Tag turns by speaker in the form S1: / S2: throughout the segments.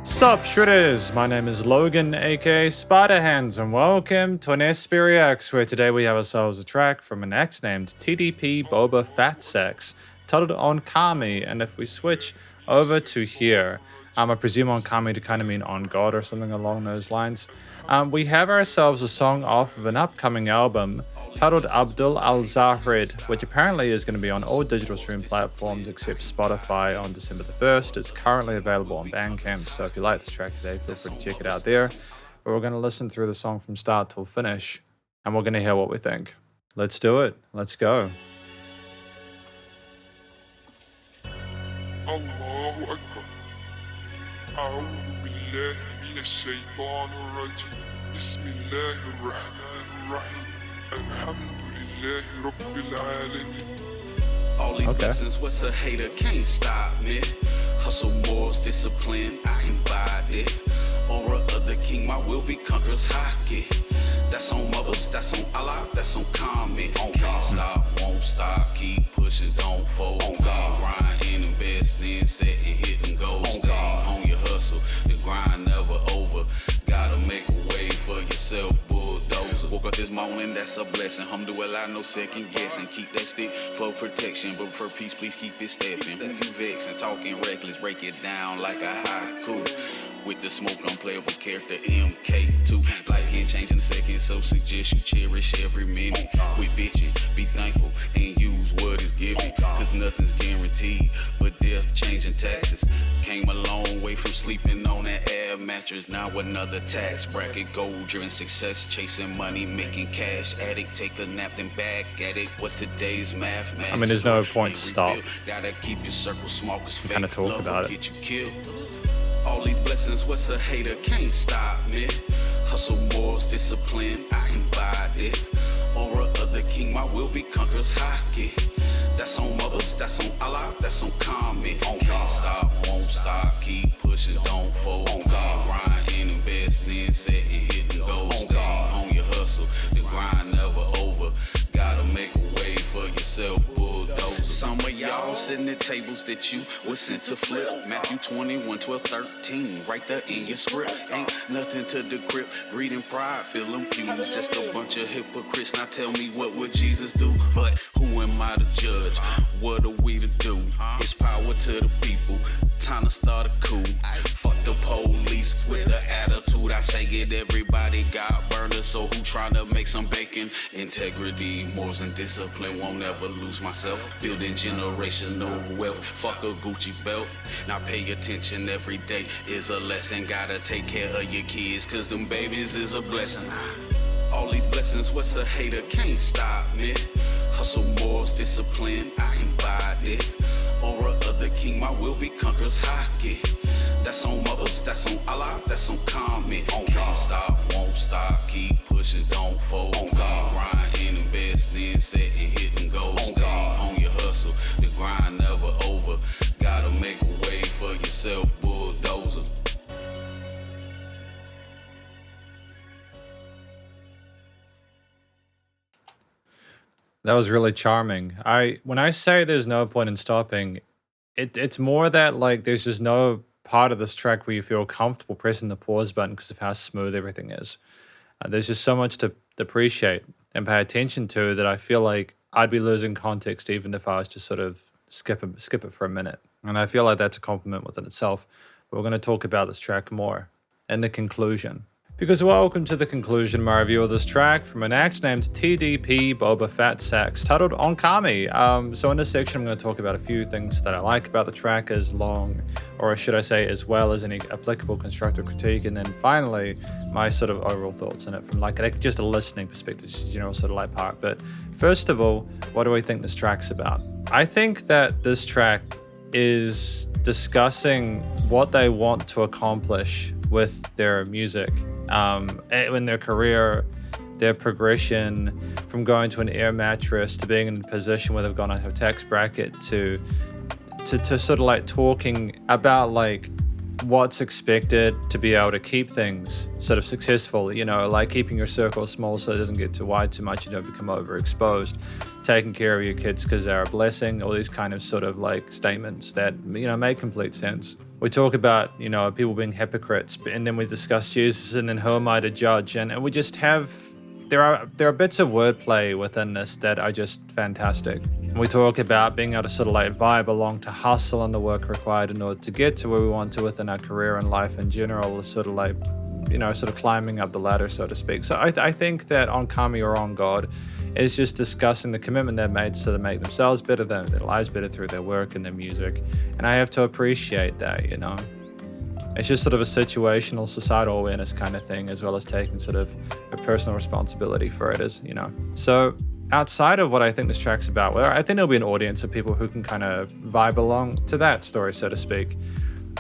S1: Sup Shredders, my name is Logan aka Spiderhands and welcome to an SP Reacts where today we have ourselves a track from an act named TDP Boba Fatsax titled On Kami, and if we switch over to here, I presume on Kami to kind of mean on God or something along those lines. We have ourselves a song off of an upcoming album titled Abdul Al-Zahrid, which apparently is going to be on all digital stream platforms except Spotify on December the 1st. It's currently available on Bandcamp, so if you like this track today, feel free to check it out there. But we're going to listen through the song from start till finish, and we're going to hear what we think. Let's do it. Let's go.
S2: Allahu Akbar. A'udhu billahi minash shaitanir rajim. Bismillahir rahmanir rahim. Alhamdulillahi rabbil alamin.
S3: All these blessings, what's a hater can't stop me. Hustle, morals, discipline, I embody it. Aura of the king, my will be conquerors hockey. That's on mothers, that's on Allah, that's on comment. Can't stop, won't stop, keep pushing, don't fold. Grind and invest in, set and hit and go. Stay on your hustle, the grind never over. Gotta make a way for yourself, bulldozer. Woke up this morning, that's a blessing. Alhamdulillah, no second guessing. Keep that stick for protection, but for peace, please keep it stepping. Who you vexing, talking reckless, break it down like a haiku. With the smoke, unplayable character MK2. Life can change in a second, so suggest you cherish every minute. Quit bitching, be thankful, and use what is given. Cause nothing's guaranteed, but death, changing taxes. Came a long way from sleeping on that air mattress. Now another tax bracket, goal-driven success, chasing money, making cash. Addict, take a nap, then back at it. What's today's math?
S1: I mean, there's no point to stop.
S3: Gotta keep your circle small, cause fake
S1: kind of talk
S3: love
S1: about
S3: will
S1: it.
S3: get you killed. All these blessings, what's a hater can't stop me. Hustle, morals, discipline, I embody it. Aura of the king, my will be conquerors hockey. That's on mothers, that's on Allah, that's on comment. Can't stop, won't stop, keep pushing, don't fold. Grind and invest in, set and hit and go. Stay on your hustle, the grind never over. Gotta make a way for yourself, bulldozer. Some of y'all sitting at tables that you was sent to flip. Matthew 21, 12, 13, right there in your script. Ain't nothing to decrypt, greed and pride, feel accused. Just a bunch of hypocrites. Now tell me, what would Jesus do? But who am I to judge? What are we to do? It's power to the people, time to start a coup. Fuck the police with the attitude, I say it, everybody got burners. So who tryna make some bacon? Integrity, morals and discipline, won't ever lose myself. Building generational wealth, fuck a Gucci belt. Now pay attention, every day is a lesson. Gotta take care of your kids, cause them babies is a blessing. All these blessings, what's a hater can't stop me. Hustle, morals, discipline, I embody it. Aura of the king, my will be conquerors hockey. That's on mothers, that's on Allah, that's on comment. Can't stop, won't stop, keep pushing, don't fold. Grind and invest in, set and hit and go. Stay on your hustle, the grind never over. Gotta make a way for yourself, bulldozer.
S1: That was really charming. When I say there's no point in stopping, it's more that like there's just no part of this track where you feel comfortable pressing the pause button because of how smooth everything is. There's just so much to appreciate and pay attention to that I feel like I'd be losing context even if I was to sort of skip it for a minute. And I feel like that's a compliment within itself. But we're going to talk about this track more in the conclusion. Because welcome to the conclusion of my review of this track from an act named TDP Boba Fatsax titled On Kami. So in this section I'm going to talk about a few things that I like about the track as well as any applicable constructive critique, and then finally my sort of overall thoughts on it from like just a listening perspective, sort of like part. But first of all, what do I think this track's about? I think that this track is discussing what they want to accomplish with their music, in their career, their progression from going to an air mattress to being in a position where they've gone into a tax bracket to sort of like talking about like what's expected to be able to keep things sort of successful, like keeping your circle small so it doesn't get too wide too much, you don't become overexposed, taking care of your kids because they're a blessing, all these kind of sort of like statements that, make complete sense. We talk about, people being hypocrites, and then we discuss Jesus, and then who am I to judge? And we just have there are bits of wordplay within this that are just fantastic. And we talk about being able to sort of like vibe along to hustle and the work required in order to get to where we want to within our career and life in general, is sort of like, sort of climbing up the ladder, so to speak. So I think that On Kami or On God is just discussing the commitment they've made to make themselves better, their lives better through their work and their music. And I have to appreciate that, It's just sort of a situational societal awareness kind of thing, as well as taking sort of a personal responsibility for it, So outside of what I think this track's about, well, I think there'll be an audience of people who can kind of vibe along to that story, so to speak.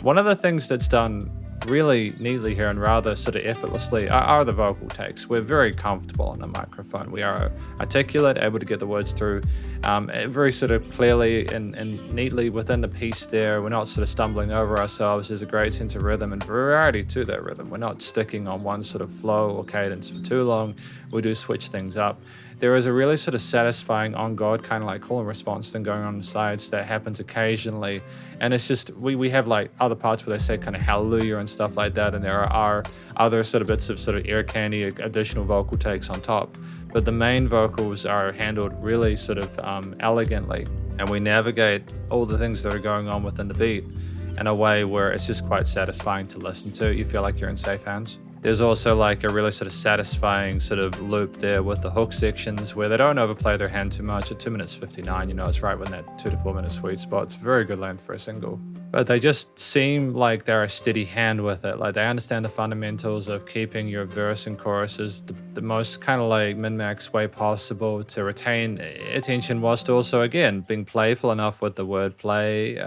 S1: One of the things that's done really neatly here and rather sort of effortlessly are the vocal takes. We're very comfortable on the microphone. We are articulate, able to get the words through very sort of clearly and neatly within the piece there. We're not sort of stumbling over ourselves. There's a great sense of rhythm and variety to that rhythm. We're not sticking on one sort of flow or cadence for too long. We do switch things up. There is a really sort of satisfying on God kind of like call and response thing going on the sides that happens occasionally. And it's just, we have like other parts where they say kind of hallelujah and stuff like that. And there are other sort of bits of sort of ear candy, additional vocal takes on top. But the main vocals are handled really sort of elegantly. And we navigate all the things that are going on within the beat in a way where it's just quite satisfying to listen to. You feel like you're in safe hands. There's also like a really sort of satisfying sort of loop there with the hook sections where they don't overplay their hand too much. At 2 minutes 59, it's right when that 2 to 4 minute sweet spot. It's a very good length for a single. But they just seem like they're a steady hand with it. Like they understand the fundamentals of keeping your verse and choruses the most kind of like min-max way possible to retain attention, whilst also, again, being playful enough with the wordplay,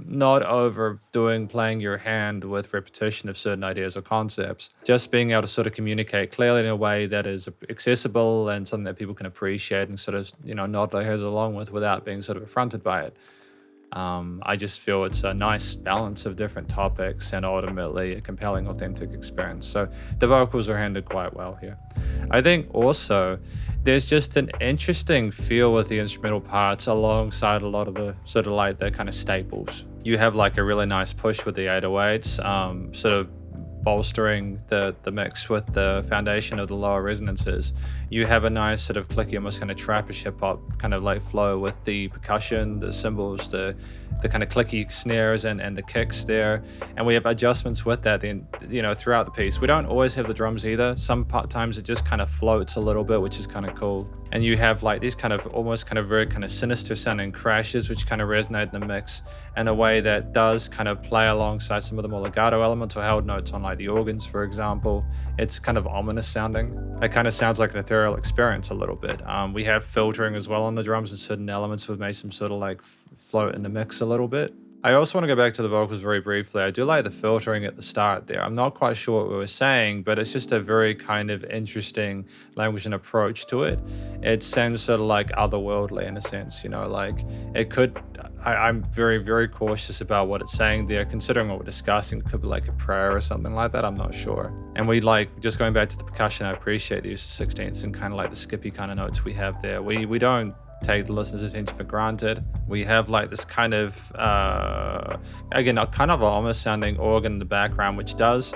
S1: not overdoing playing your hand with repetition of certain ideas or concepts. Just being able to sort of communicate clearly in a way that is accessible and something that people can appreciate and sort of, nod their heads along with without being sort of affronted by it. I just feel it's a nice balance of different topics and ultimately a compelling, authentic experience. So the vocals are handled quite well here. I think also there's just an interesting feel with the instrumental parts alongside a lot of the sort of like the kind of staples. You have like a really nice push with the 808s, sort of bolstering the mix with the foundation of the lower resonances. You have a nice sort of clicky, almost kind of trappish hip hop kind of like flow with the percussion, the cymbals, the kind of clicky snares and the kicks there. And we have adjustments with that then, throughout the piece. We don't always have the drums either. Some times it just kind of floats a little bit, which is kind of cool. And you have like these kind of almost kind of very kind of sinister sounding crashes, which kind of resonate in the mix in a way that does kind of play alongside some of the more legato elements or held notes on like the organs, for example. It's kind of ominous sounding. It kind of sounds like an ethereal experience a little bit. We have filtering as well on the drums and certain elements would make some sort of like float in the mix a little bit. I also want to go back to the vocals very briefly. I do like the filtering at the start there. I'm not quite sure what we were saying, but it's just a very kind of interesting language and approach to it. It sounds sort of like otherworldly in a sense, like it could, I'm very, very cautious about what it's saying there, considering what we're discussing. It could be like a prayer or something like that, I'm not sure. And we like, just going back to the percussion, I appreciate the use of sixteenths and kind of like the skippy kind of notes we have there. We don't take the listener's attention for granted. We have like this kind of, again, a kind of almost sounding organ in the background, which does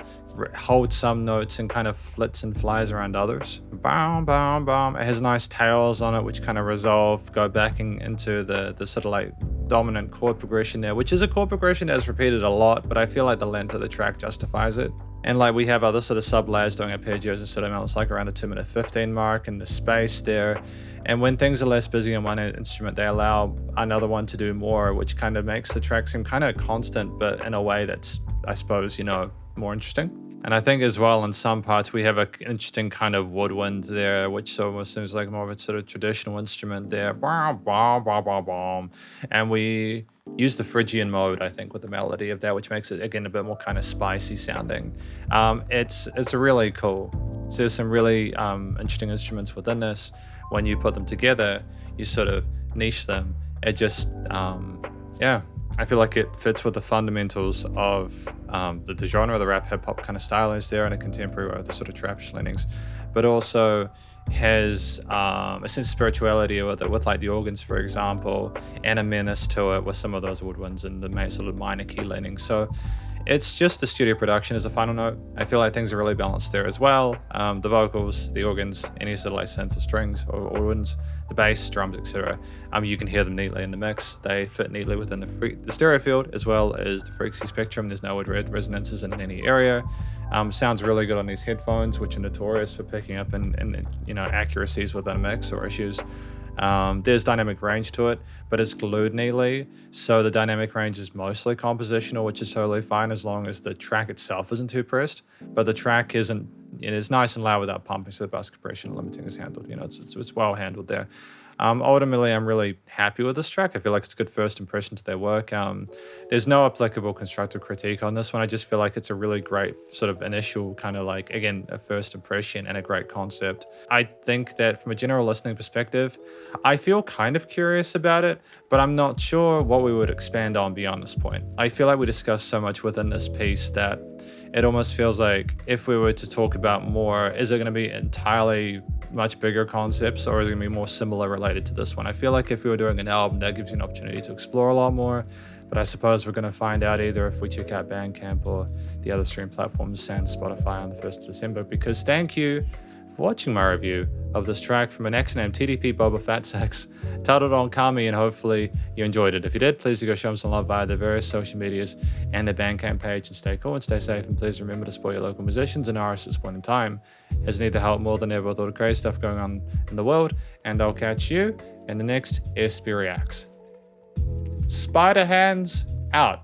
S1: hold some notes and kind of flits and flies around others. Bam, bam, bam. It has nice tails on it, which kind of resolve, go back into the sort of like dominant chord progression there, which is a chord progression that's repeated a lot, but I feel like the length of the track justifies it. And like we have other sort of sub layers doing arpeggios and sort of melodies like around the 2 minute 15 mark and the space there. And when things are less busy on one instrument, they allow another one to do more, which kind of makes the track seem kind of constant, but in a way that's, I suppose, more interesting. And I think as well in some parts we have an interesting kind of woodwind there, which almost seems like more of a sort of traditional instrument there. And we use the Phrygian mode, I think, with the melody of that, which makes it, again, a bit more kind of spicy sounding. It's really cool. So there's some really interesting instruments within this. When you put them together, you sort of niche them. It just, I feel like it fits with the fundamentals of the genre, the rap hip hop kind of style is there in a contemporary way with the sort of trap leanings, but also has a sense of spirituality with like the organs, for example, and a menace to it with some of those woodwinds and the main sort of minor key leanings. So it's just the studio production as a final note. I feel like things are really balanced there as well. The vocals, the organs, any sort of like synths or strings or winds, the bass, drums, etc. You can hear them neatly in the mix. They fit neatly within the stereo field as well as the frequency spectrum. There's no weird resonances in any area. Sounds really good on these headphones, which are notorious for picking up and accuracies within a mix or issues. There's dynamic range to it, but it's glued neatly. So the dynamic range is mostly compositional, which is totally fine as long as the track itself isn't too pressed. But the track isn't, it is nice and loud without pumping, so the bus compression limiting is handled. It's well handled there. Ultimately, I'm really happy with this track. I feel like it's a good first impression to their work. There's no applicable constructive critique on this one. I just feel like it's a really great sort of initial kind of like, again, a first impression and a great concept. I think that from a general listening perspective, I feel kind of curious about it, but I'm not sure what we would expand on beyond this point. I feel like we discussed so much within this piece that it almost feels like if we were to talk about more, is it going to be entirely much bigger concepts or is it going to be more similar related to this one? I feel like if we were doing an album, that gives you an opportunity to explore a lot more, but I suppose we're going to find out either if we check out Bandcamp or the other stream platforms and Spotify on the 1st of December, because thank you for watching my review of this track from an ex named TDP Boba Fatsax, titled on Kami, and hopefully you enjoyed it. If you did, please do go show them some love via their various social medias and their Bandcamp page, and stay cool and stay safe, and please remember to support your local musicians and artists at this point in time, as need the help more than ever with all the crazy stuff going on in the world, and I'll catch you in the next SP Reacts. Spiderhands out.